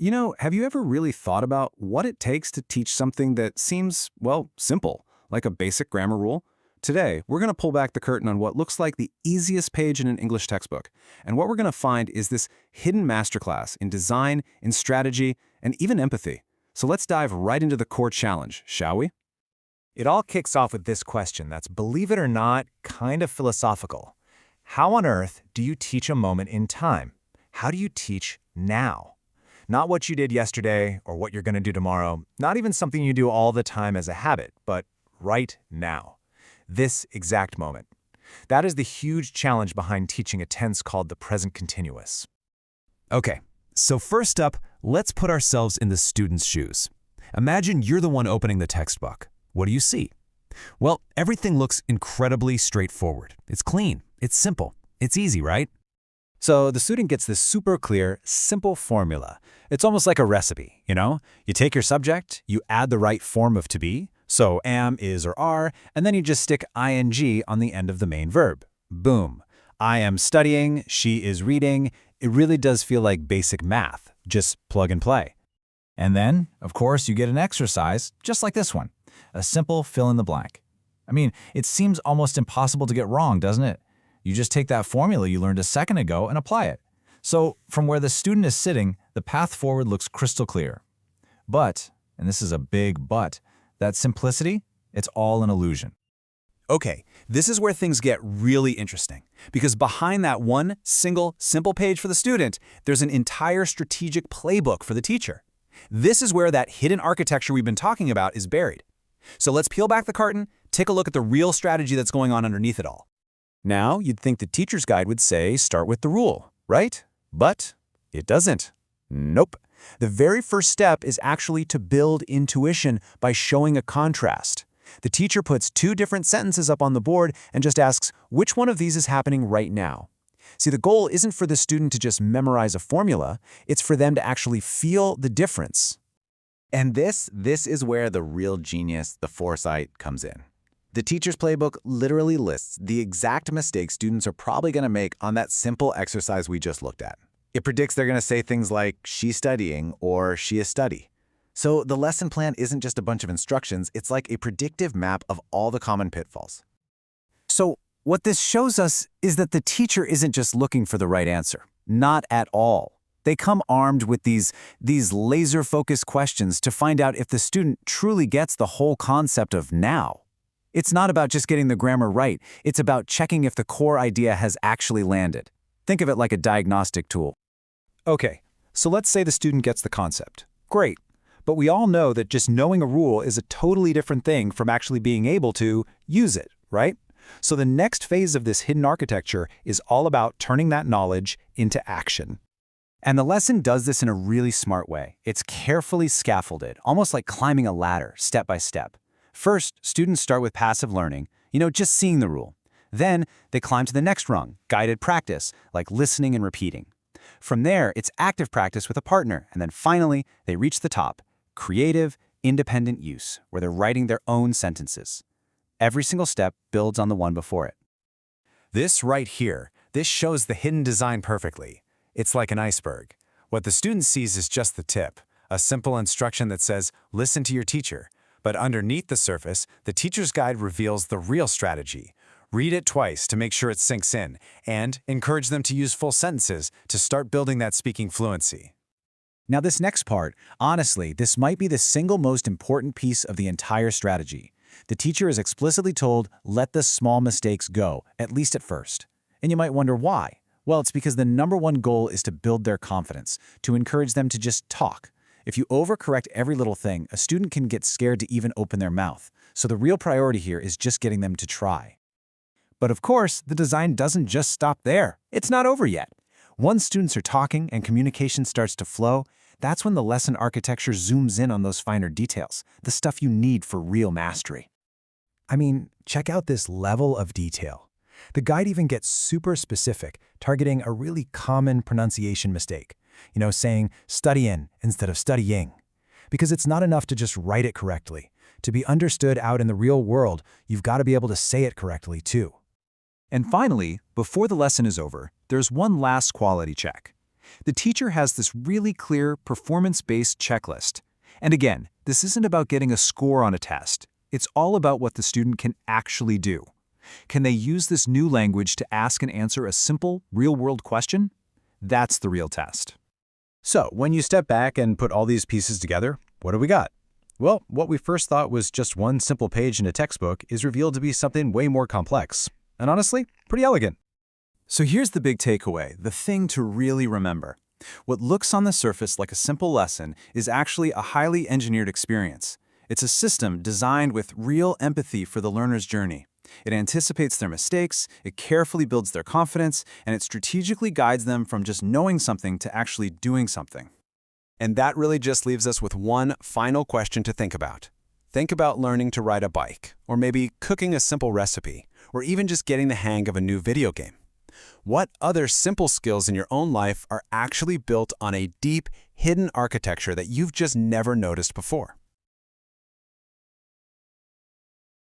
Have you ever really thought about what it takes to teach something that seems, well, simple, like a basic grammar rule? Today, we're going to pull back the curtain on what looks like the easiest page in an English textbook. And what we're going to find is this hidden masterclass in design, in strategy, and even empathy. So let's dive right into the core challenge, shall we? It all kicks off with this question that's, believe it or not, kind of philosophical. How on earth do you teach a moment in time? How do you teach now? Not what you did yesterday or what you're going to do tomorrow, not even something you do all the time as a habit, but right now. This exact moment. That is the huge challenge behind teaching a tense called the present continuous. Okay, so first up, let's put ourselves in the student's shoes. Imagine you're the one opening the textbook. What do you see? Well, everything looks incredibly straightforward. It's clean, it's simple, it's easy, right? So the student gets this super clear, simple formula. It's almost like a recipe, You take your subject, you add the right form of to be, so am, is, or are, and then you just stick ing on the end of the main verb. Boom. I am studying, she is reading. It really does feel like basic math. Just plug and play. And then, of course, you get an exercise just like this one. A simple fill in the blank. I mean, it seems almost impossible to get wrong, doesn't it? You just take that formula you learned a second ago and apply it. So from where the student is sitting, the path forward looks crystal clear. But, and this is a big but, that simplicity, it's all an illusion. Okay, this is where things get really interesting. Because behind that one single, simple page for the student, there's an entire strategic playbook for the teacher. This is where that hidden architecture we've been talking about is buried. So let's peel back the curtain, take a look at the real strategy that's going on underneath it all. Now, you'd think the teacher's guide would say start with the rule, right? But it doesn't. Nope. The very first step is actually to build intuition by showing a contrast. The teacher puts two different sentences up on the board and just asks, which one of these is happening right now? See, the goal isn't for the student to just memorize a formula, it's for them to actually feel the difference. And this is where the real genius, the foresight, comes in. The teacher's playbook literally lists the exact mistakes students are probably going to make on that simple exercise we just looked at. It predicts they're going to say things like, she's studying or she is study. So the lesson plan isn't just a bunch of instructions, it's like a predictive map of all the common pitfalls. So what this shows us is that the teacher isn't just looking for the right answer. Not at all. They come armed with these laser-focused questions to find out if the student truly gets the whole concept of now. It's not about just getting the grammar right. It's about checking if the core idea has actually landed. Think of it like a diagnostic tool. Okay, so let's say the student gets the concept. Great. But we all know that just knowing a rule is a totally different thing from actually being able to use it, right? So the next phase of this hidden architecture is all about turning that knowledge into action. And the lesson does this in a really smart way. It's carefully scaffolded, almost like climbing a ladder, step by step. First, students start with passive learning, just seeing the rule. Then, they climb to the next rung, guided practice, like listening and repeating. From there, it's active practice with a partner, and then finally, they reach the top, creative, independent use, where they're writing their own sentences. Every single step builds on the one before it. This right here, this shows the hidden design perfectly. It's like an iceberg. What the student sees is just the tip, a simple instruction that says, listen to your teacher. But underneath the surface, the teacher's guide reveals the real strategy. Read it twice to make sure it sinks in, and encourage them to use full sentences to start building that speaking fluency. Now this next part, honestly, this might be the single most important piece of the entire strategy. The teacher is explicitly told, let the small mistakes go, at least at first. And you might wonder why. Well, it's because the number one goal is to build their confidence, to encourage them to just talk. If you overcorrect every little thing, a student can get scared to even open their mouth. So the real priority here is just getting them to try. But of course, the design doesn't just stop there. It's not over yet. Once students are talking and communication starts to flow, that's when the lesson architecture zooms in on those finer details, the stuff you need for real mastery. I mean, check out this level of detail. The guide even gets super specific, targeting a really common pronunciation mistake. Saying studying instead of studying. Because it's not enough to just write it correctly. To be understood out in the real world, you've got to be able to say it correctly too. And finally, before the lesson is over, there's one last quality check. The teacher has this really clear, performance-based checklist. And again, this isn't about getting a score on a test. It's all about what the student can actually do. Can they use this new language to ask and answer a simple, real-world question? That's the real test. So, when you step back and put all these pieces together, what do we got? Well, what we first thought was just one simple page in a textbook is revealed to be something way more complex. And honestly, pretty elegant. So here's the big takeaway, the thing to really remember. What looks on the surface like a simple lesson is actually a highly engineered experience. It's a system designed with real empathy for the learner's journey. It anticipates their mistakes, it carefully builds their confidence, and it strategically guides them from just knowing something to actually doing something. And that really just leaves us with one final question to think about. Think about learning to ride a bike, or maybe cooking a simple recipe, or even just getting the hang of a new video game. What other simple skills in your own life are actually built on a deep, hidden architecture that you've just never noticed before?